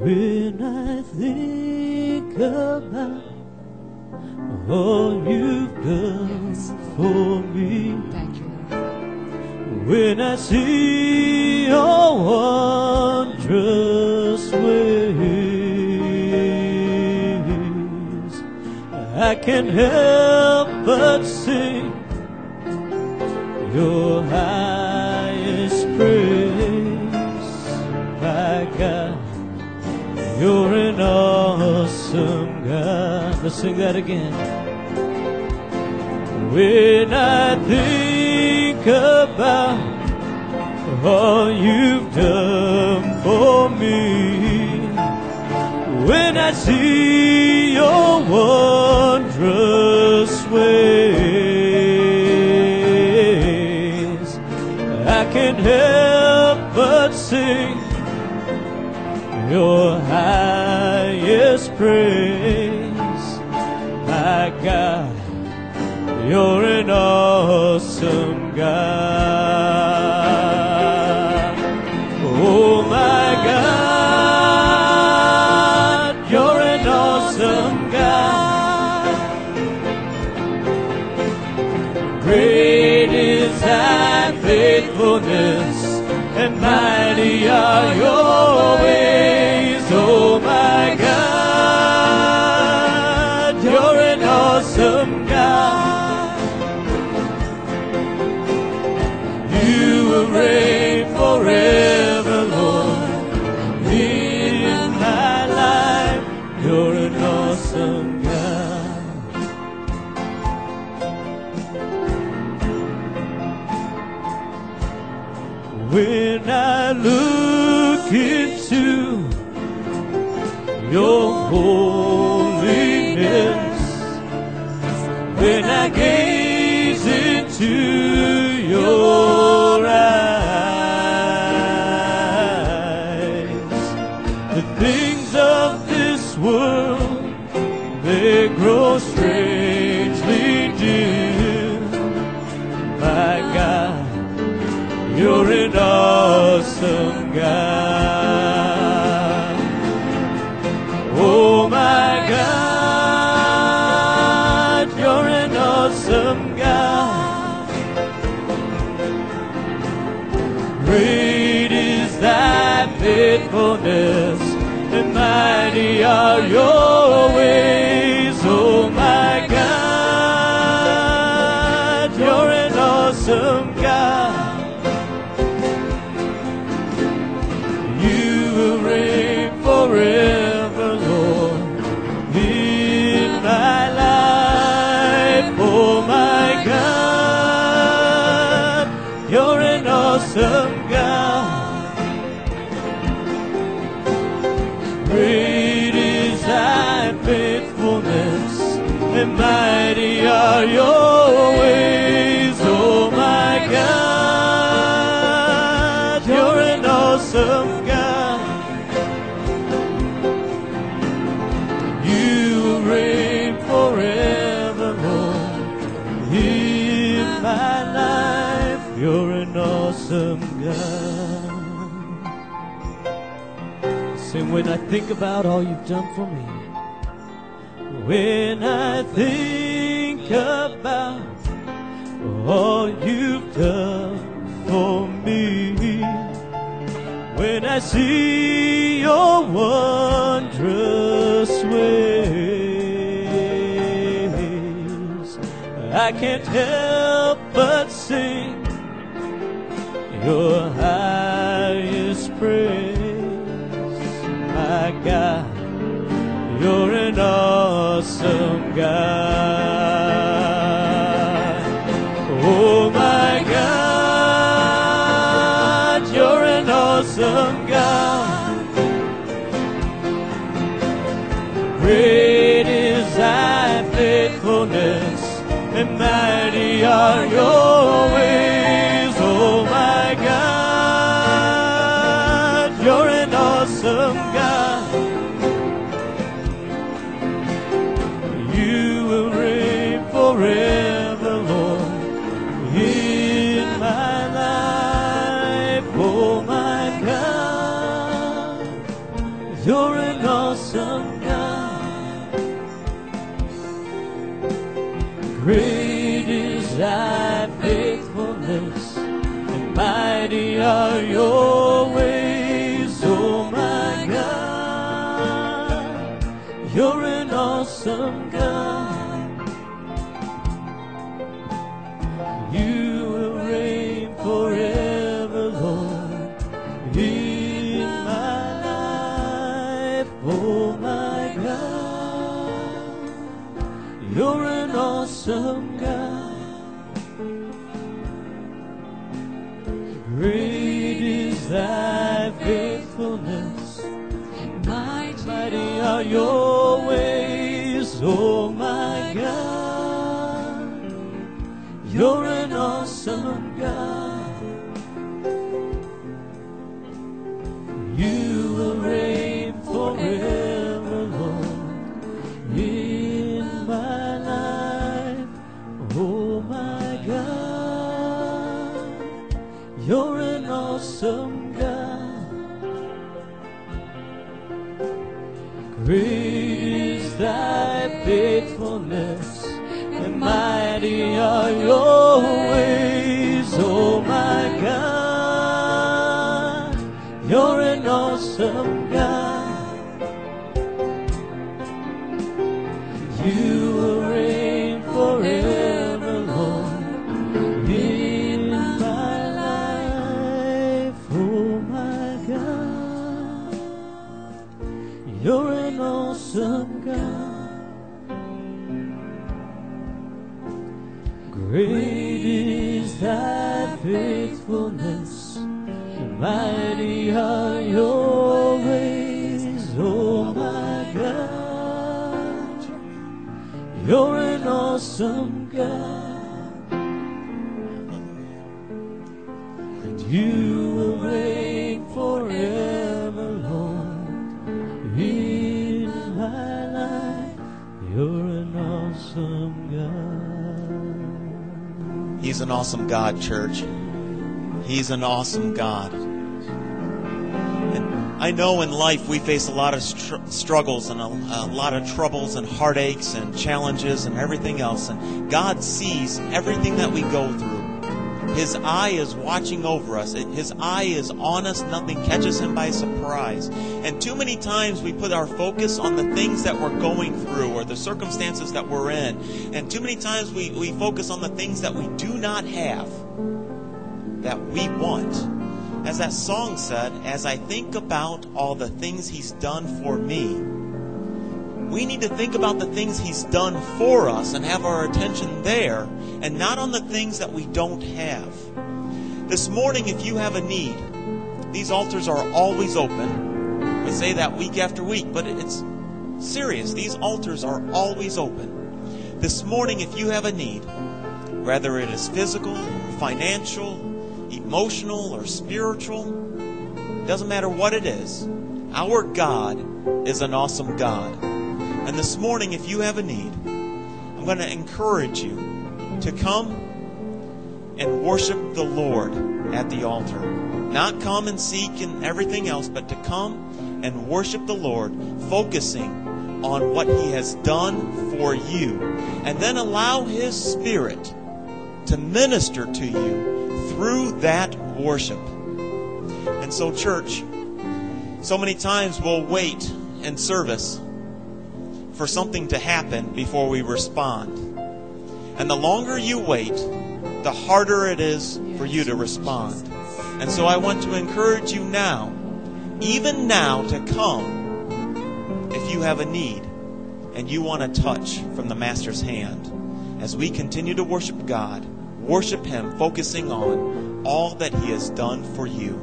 When I think about all you've done for me, Thank you, Lord. when I see your wondrous ways, I can't help but sing your highest praise. My God, you're an awesome God. Let's sing that again. When I think about all you've done for me, when I see your wondrous ways, I can't help but sing your highest praise. My God, you're an awesome God. Oh my God, you're an awesome God. Great is thy faithfulness, and mighty are your ways. Oh my God, you're an awesome God. You will reign forever, Lord. In my life, you're an awesome God. When I look into your holiness, when I gaze into your eyes, the things of this world, they grow strangely dim. My God, you're an awesome God. Oh my God, you're an awesome God. Great is thy faithfulness, and mighty are your ways. Oh my God, you're an awesome God. Forever, Lord, in my life. Oh my God, you're an awesome God. Great is thy faithfulness, and mighty are your ways. Oh my God, you're an awesome God. Forever, Lord, in my life, you're an awesome God. Sing, when I think about all you've done for me, when I think about all you've done for me, when I see your wondrous ways, I can't help but sing your highest praise. My God, you're an awesome God. Oh my God, you're an awesome God. Great is thy faithfulness, and mighty are your ways. Oh my God, you're an awesome God. You will reign forever, Lord, in my life. Oh my God, You're an awesome God. Great is thy faithfulness, and mighty are your ways, oh my God. You're an awesome God. You will reign forever, Lord, in my life, oh my God. You're an awesome God. Great is thy faithfulness, mighty are your ways, oh my God. You're an awesome God. You will reign forever, Lord, in my life, oh my God. You're an awesome God. Great is thy faithfulness, and mighty are your ways, oh my God. You're an awesome God. You will reign forever, Lord, in my life, oh my God. You're an awesome God. Great is thy faithfulness, mighty are your ways, oh my God. You're an awesome God. And you will reign forever, Lord, in my life. You're an awesome God. He's an awesome God, church. He's an awesome God. And I know in life we face a lot of struggles and a lot of troubles and heartaches and challenges and everything else. And God sees everything that we go through. His eye is watching over us. His eye is on us. Nothing catches him by surprise. And too many times we put our focus on the things that we're going through or the circumstances that we're in. And too many times we focus on the things that we do not have, that we want. As that song said, as I think about all the things he's done for me, we need to think about the things he's done for us and have our attention there and not on the things that we don't have. This morning, if you have a need, these altars are always open. I say that week after week, but it's serious. These altars are always open. This morning, if you have a need, whether it is physical, financial, emotional, or spiritual, doesn't matter what it is, our God is an awesome God. And this morning, if you have a need, I'm going to encourage you to come and worship the Lord at the altar. Not come and seek and everything else, but to come and worship the Lord, focusing on what he has done for you. And then allow his Spirit to minister to you through that worship. And so, church, so many times we'll wait in service for something to happen before we respond. And the longer you wait, the harder it is for you to respond. And so I want to encourage you now, even now, to come if you have a need and you want a touch from the Master's hand. As we continue to worship God, worship him, focusing on all that he has done for you.